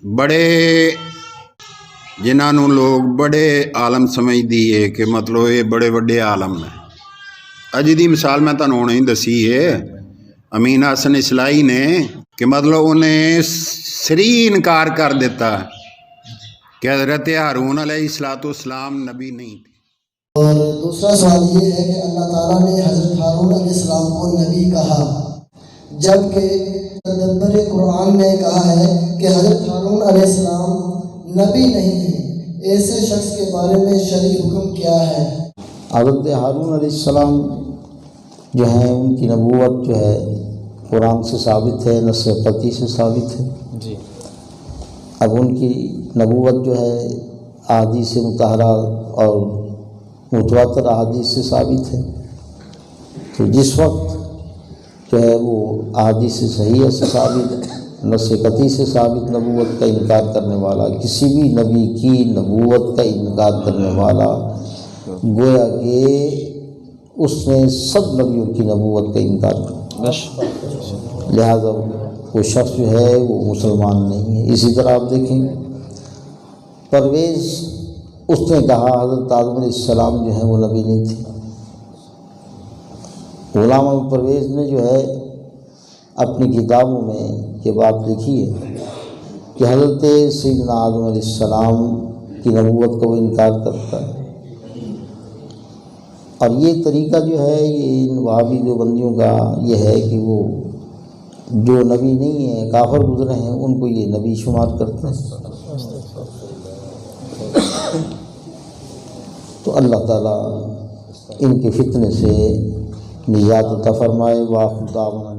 بڑے جنہوں لوگ بڑے عالم سمجھتی ہے کہ مطلب یہ بڑے وڈے عالم ہیں۔ اج دی مثال میں تمہیں ہونے ہی دسی ہے، امین حسن اصلاحی نے کہ مطلب انہیں سری انکار کر دیتا کہ حضرت ہارون علیہ السلام نبی نہیں تھے۔ اور دوسرا سوال یہ ہے کہ اللہ تعالیٰ نے حضرت ہارون علیہ السلام کو نبی کہا، جبکہ تدبر قرآن نے کہا ہے کہ حضرت ہارون علیہ السلام نبی نہیں ہیں۔ ایسے شخص کے بارے میں شرعی حکم کیا ہے؟ حضرت ہارون علیہ السلام جو ہیں ان کی نبوت جو ہے قرآن سے ثابت ہے، نص قطعی سے ثابت ہے جی۔ اب ان کی نبوت جو ہے احادیث مطہرہ اور متواتر احادیث سے ثابت ہے، تو جس وقت جو ہے وہ احادیث صحیحہ سے ثابت، نص قطعی سے ثابت نبوت کا انکار کرنے والا، کسی بھی نبی کی نبوت کا انکار کرنے والا گویا کہ اس نے سب نبیوں کی نبوت کا انکار کیا، لہذا وہ شخص جو ہے وہ مسلمان نہیں ہے۔ اسی طرح آپ دیکھیں پرویز، اس نے کہا حضرت آدم علیہ السلام جو ہیں وہ نبی نہیں تھے۔ غلام احمد پرویز نے جو ہے اپنی کتابوں میں یہ بات لکھی ہے کہ حضرت سیدنا آدم علیہ السلام کی نبوت کا وہ انکار کرتا ہے، اور یہ طریقہ جو ہے یہ ان وہابی دیوبندیوں کا یہ ہے کہ وہ جو نبی نہیں ہیں کافر گزرے ہیں ان کو یہ نبی شمار کرتے ہیں۔ تو اللہ تعالیٰ ان کے فتنے سے نجات عطا فرمائے۔ وآخر دعوانا